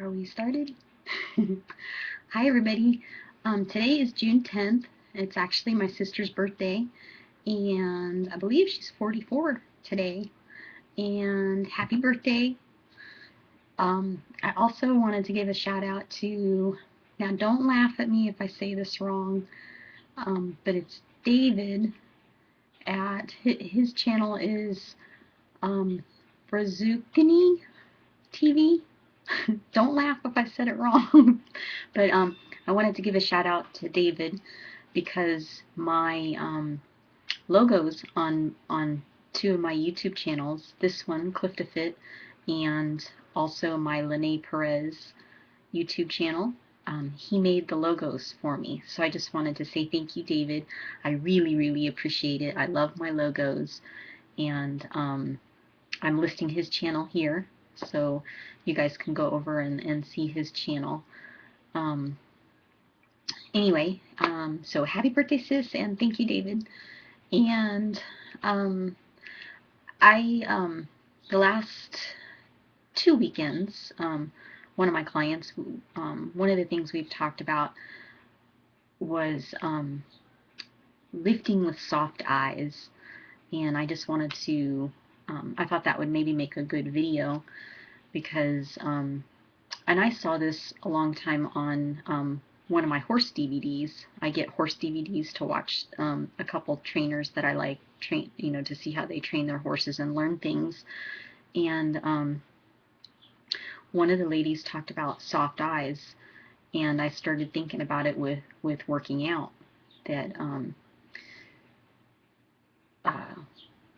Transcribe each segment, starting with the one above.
Are we started? Hi everybody. Today is June 10th. It's actually my sister's birthday, and I believe she's 44 today. And happy birthday. I also wanted to give a shout out to, now don't laugh at me if I say this wrong, but it's David at, his channel is Brazukini TV. Don't laugh if I said it wrong. But I wanted to give a shout out to David because my logos on two of my YouTube channels, this one, Clifta Fit, and also my Lene Perez YouTube channel, he made the logos for me. So I just wanted to say thank you, David. I really, really appreciate it. I love my logos, and I'm listing his channel here, so you guys can go over and see his channel. Anyway, so happy birthday, sis, and thank you, David. And the last 2 weekends, one of my clients, one of the things we've talked about was lifting with soft eyes, and I just wanted to, I thought that would maybe make a good video because, and I saw this a long time on one of my horse DVDs. I get horse DVDs to watch a couple trainers that I like, to see how they train their horses and learn things. And one of the ladies talked about soft eyes, and I started thinking about it with working out. That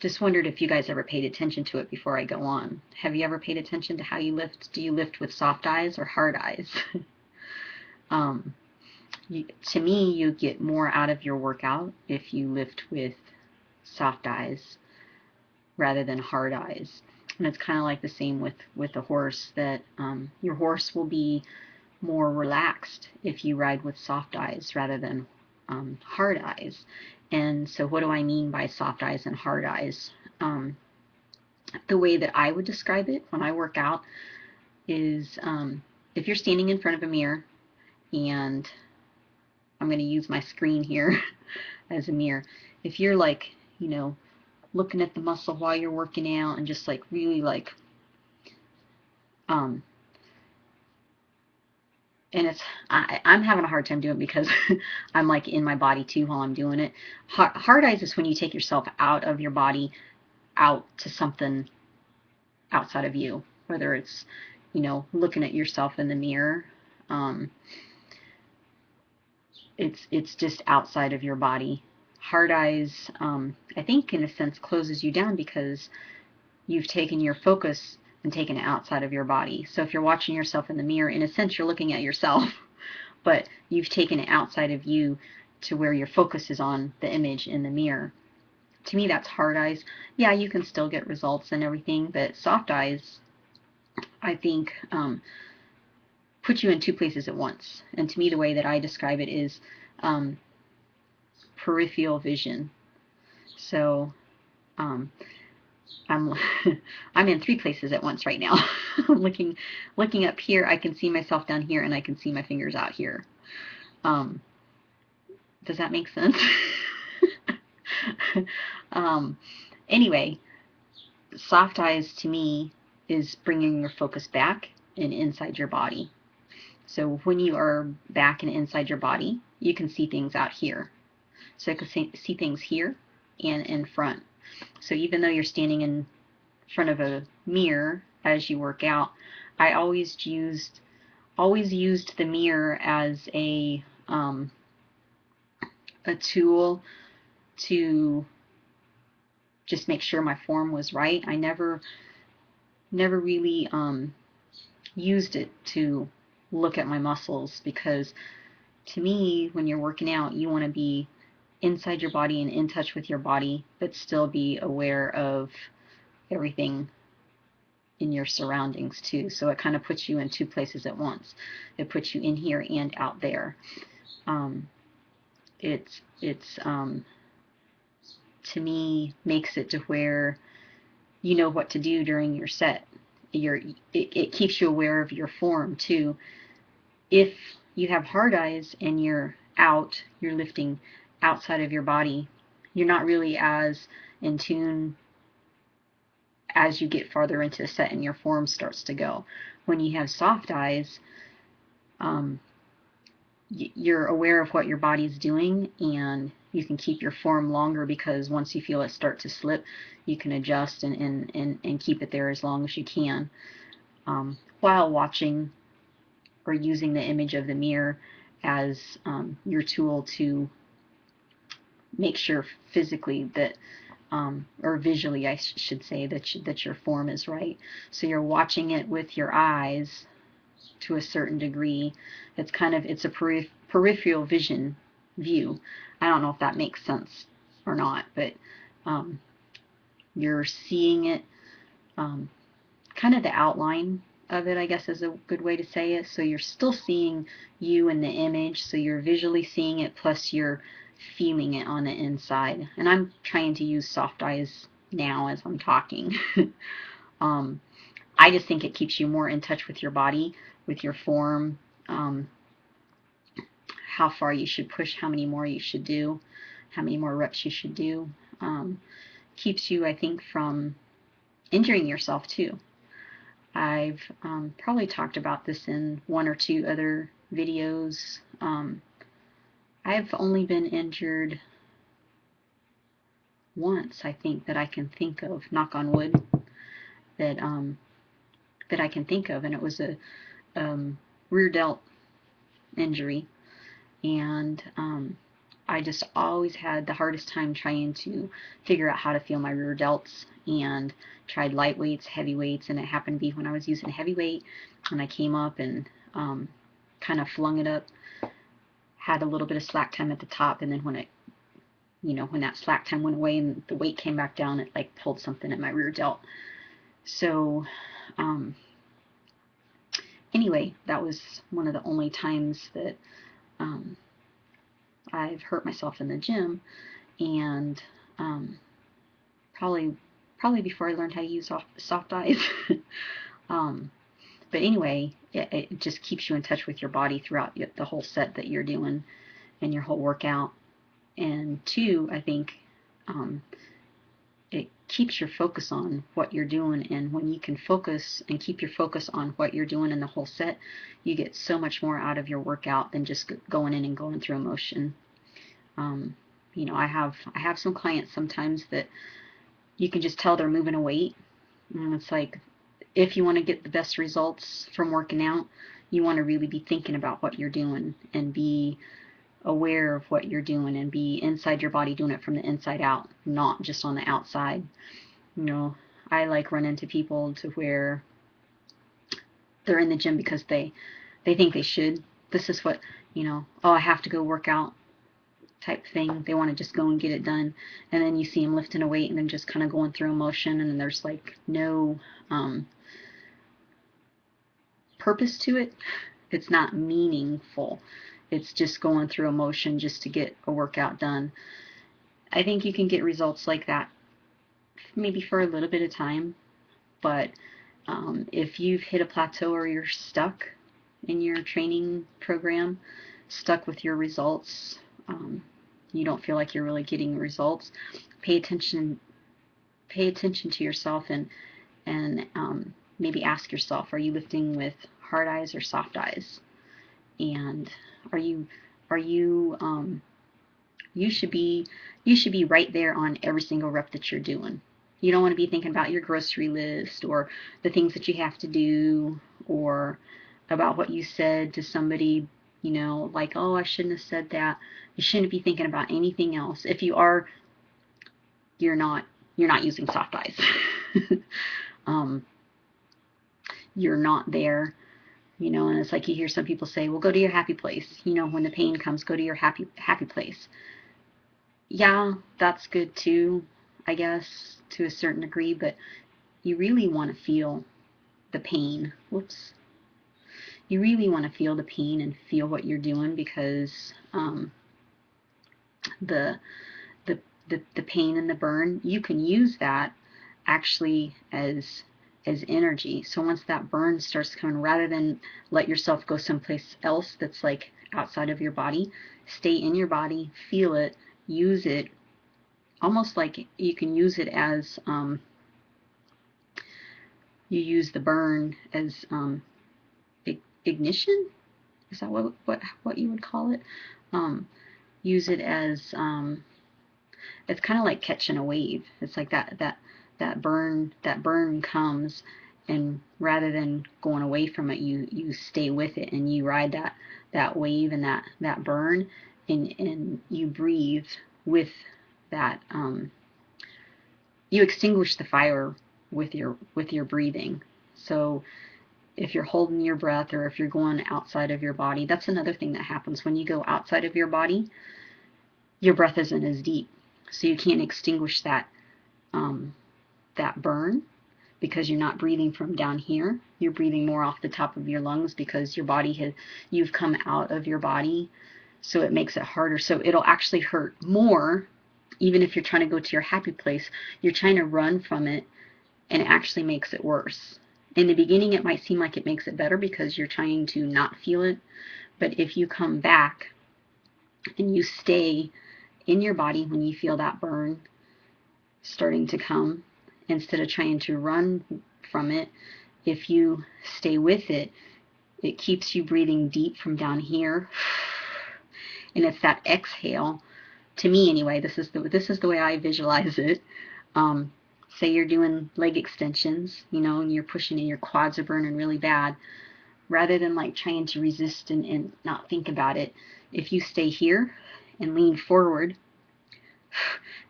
just wondered if you guys ever paid attention to it before I go on. Have you ever paid attention to how you lift? Do you lift with soft eyes or hard eyes? To me, you get more out of your workout if you lift with soft eyes rather than hard eyes. And it's kind of like the same with a horse, that your horse will be more relaxed if you ride with soft eyes rather than hard eyes. And so what do I mean by soft eyes and hard eyes? The way that I would describe it when I work out is if you're standing in front of a mirror, and I'm going to use my screen here as a mirror. If you're like, looking at the muscle while you're working out and just like really like, and I'm having a hard time doing it because I'm like in my body too while I'm doing it. Hard eyes is when you take yourself out of your body, out to something outside of you, whether it's, looking at yourself in the mirror. It's just outside of your body. Hard eyes, I think in a sense closes you down because you've taken your focus and taken it outside of your body. So if you're watching yourself in the mirror, in a sense you're looking at yourself, but you've taken it outside of you to where your focus is on the image in the mirror. To me, that's hard eyes. Yeah, you can still get results and everything, but soft eyes, I think, put you in two places at once. And to me, the way that I describe it is peripheral vision. So I'm I'm in three places at once right now. looking up here, I can see myself down here, and I can see my fingers out here. Does that make sense? Anyway, soft eyes to me is bringing your focus back and inside your body. So when you are back and inside your body, you can see things out here. So you can see things here and in front. So even though you're standing in front of a mirror as you work out, I always used the mirror as a tool to just make sure my form was right. I never really used it to look at my muscles, because to me, when you're working out, you want to be inside your body and in touch with your body, but still be aware of everything in your surroundings too. So it kind of puts you in two places at once. It puts you in here and out there. It's to me, makes it to where you know what to do during your set. it keeps you aware of your form too. If you have hard eyes and you're lifting outside of your body, you're not really as in tune as you get farther into a set and your form starts to go. When you have soft eyes, um, you're aware of what your body's doing, and you can keep your form longer, because once you feel it start to slip, you can adjust and keep it there as long as you can, while watching or using the image of the mirror as your tool to make sure physically that, or visually, I should say, that your form is right. So you're watching it with your eyes to a certain degree. It's a peripheral vision view. I don't know if that makes sense or not, but um, you're seeing it, um, kind of the outline of it, I guess is a good way to say it. So you're still seeing you in the image, so you're visually seeing it, plus you're feeling it on the inside. And I'm trying to use soft eyes now as I'm talking. um, I just think it keeps you more in touch with your body, with your form, um, how far you should push, how many more you should do, how many more reps you should do. Keeps you, I think, from injuring yourself too. I've probably talked about this in one or two other videos. I've only been injured once, I think, that I can think of, knock on wood, that that I can think of, and it was a rear delt injury. And I just always had the hardest time trying to figure out how to feel my rear delts, and tried light weights, heavy weights, and it happened to be when I was using heavyweight, and I came up and kind of flung it up, had a little bit of slack time at the top, and then when that slack time went away and the weight came back down, it like pulled something in my rear delt. So anyway, that was one of the only times that I've hurt myself in the gym, and probably before I learned how to use soft eyes. But anyway, it just keeps you in touch with your body throughout the whole set that you're doing and your whole workout. And two, I think it keeps your focus on what you're doing. And when you can focus and keep your focus on what you're doing in the whole set, you get so much more out of your workout than just going in and going through a motion. I have some clients sometimes that you can just tell they're moving a weight, and it's like, if you want to get the best results from working out, you want to really be thinking about what you're doing and be aware of what you're doing and be inside your body doing it from the inside out, not just on the outside. I like run into people to where they're in the gym because they think they should. This is what, oh, I have to go work out type thing. They want to just go and get it done. And then you see them lifting a weight and then just kind of going through a motion, and there's like no purpose to it. It's not meaningful. It's just going through a motion just to get a workout done. I think you can get results like that maybe for a little bit of time, but if you've hit a plateau or you're stuck in your training program, stuck with your results, you don't feel like you're really getting results, pay attention to yourself, and maybe ask yourself, are you lifting with hard eyes or soft eyes? And you should be right there on every single rep that you're doing. You don't want to be thinking about your grocery list or the things that you have to do, or about what you said to somebody, like, oh, I shouldn't have said that. You shouldn't be thinking about anything else. If you are, you're not using soft eyes. You're not there, and it's like you hear some people say, well, go to your happy place. When the pain comes, go to your happy place. Yeah, that's good too, I guess, to a certain degree, but you really want to feel the pain. Whoops. You really want to feel the pain and feel what you're doing, because the pain and the burn, you can use that actually as as energy. So once that burn starts coming, rather than let yourself go someplace else that's like outside of your body, stay in your body, feel it, use it, almost like you can use it as you use the burn as ignition. Is that what you would call it? Use it as it's kind of like catching a wave. It's like that burn comes, and rather than going away from it, you stay with it and you ride that wave and that burn, and you breathe with that. You extinguish the fire with your breathing. So if you're holding your breath, or if you're going outside of your body, that's another thing that happens when you go outside of your body. Your breath isn't as deep, so you can't extinguish that burn, because you're not breathing from down here. You're breathing more off the top of your lungs, because you've come out of your body, so it makes it harder. So it'll actually hurt more, even if you're trying to go to your happy place. You're trying to run from it, and it actually makes it worse. In the beginning, it might seem like it makes it better because you're trying to not feel it, but if you come back and you stay in your body when you feel that burn starting to come, instead of trying to run from it, if you stay with it, it keeps you breathing deep from down here, and it's that exhale. To me, anyway, this is the way I visualize it. Say you're doing leg extensions, and you're pushing and your quads are burning really bad. Rather than like trying to resist and not think about it, if you stay here and lean forward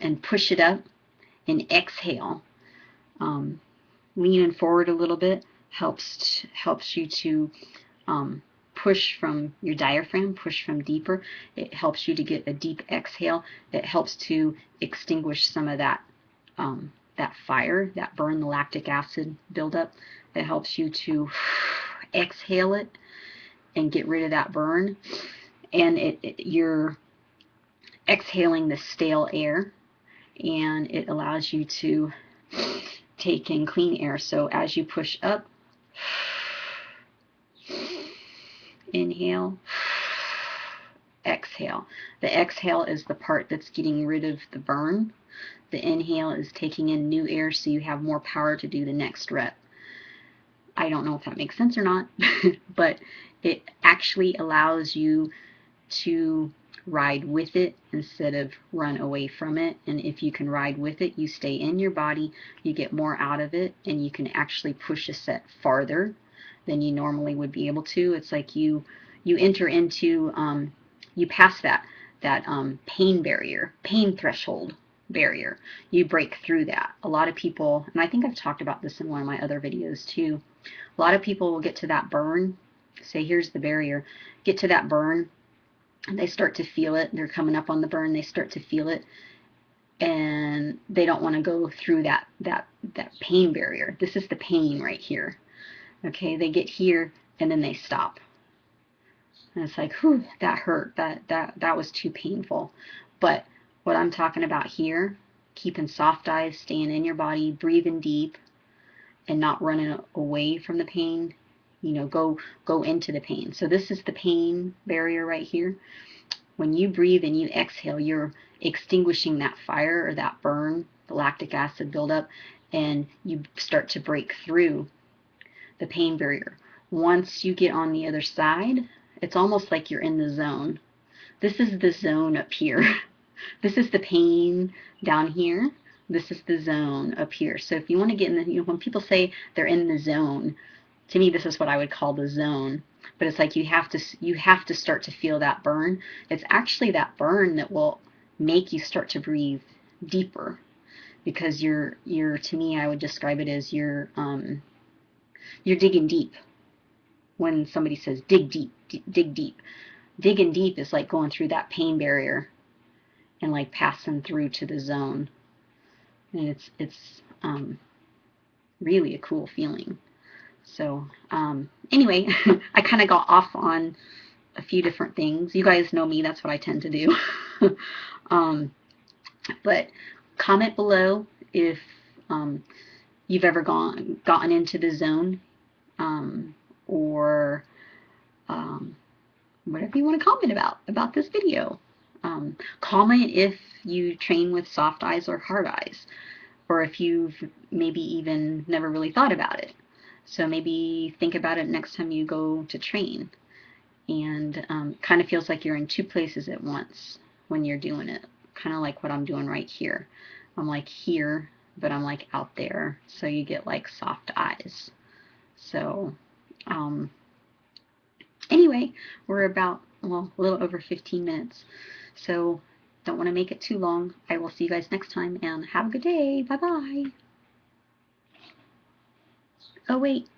and push it up and exhale, leaning forward a little bit helps you to push from your diaphragm, push from deeper. It helps you to get a deep exhale. It helps to extinguish some of that fire, that burn, the lactic acid buildup. It helps you to exhale it and get rid of that burn. And you're exhaling the stale air, and it allows you to take in clean air. So as you push up, inhale, exhale. The exhale is the part that's getting rid of the burn. The inhale is taking in new air, so you have more power to do the next rep. I don't know if that makes sense or not, but it actually allows you to ride with it instead of run away from it. And if you can ride with it, you stay in your body, you get more out of it, and you can actually push a set farther than you normally would be able to. It's like you enter into, you pass that pain barrier, pain threshold barrier. You break through that. A lot of people, and I think I've talked about this in one of my other videos too, a lot of people will get to that burn, say here's the barrier, get to that burn, and they start to feel it. They're coming up on the burn, they start to feel it, and they don't want to go through that pain barrier. This is the pain right here. Okay, they get here and then they stop. And it's like, whew, that hurt. That was too painful. But what I'm talking about here, keeping soft eyes, staying in your body, breathing deep, and not running away from the pain. Go into the pain. So this is the pain barrier right here. When you breathe and you exhale, you're extinguishing that fire or that burn, the lactic acid buildup, and you start to break through the pain barrier. Once you get on the other side, it's almost like you're in the zone. This is the zone up here. This is the pain down here. This is the zone up here. So if you want to get in the, when people say they're in the zone, to me this is what I would call the zone. But it's like you have to start to feel that burn. It's actually that burn that will make you start to breathe deeper, because you're to me, I would describe it as you're digging deep. When somebody says dig deep, dig deep, digging deep is like going through that pain barrier and like passing through to the zone. And it's really a cool feeling. So anyway, I kind of got off on a few different things. You guys know me, that's what I tend to do. But comment below if you've ever gotten into the zone, or whatever you want to comment about this video. Comment if you train with soft eyes or hard eyes, or if you've maybe even never really thought about it. So maybe think about it next time you go to train. And kind of feels like you're in two places at once when you're doing it. Kind of like what I'm doing right here. I'm like here, but I'm like out there. So you get like soft eyes. So anyway, we're about, well, a little over 15 minutes. So don't want to make it too long. I will see you guys next time, and have a good day. Bye-bye. Oh, wait.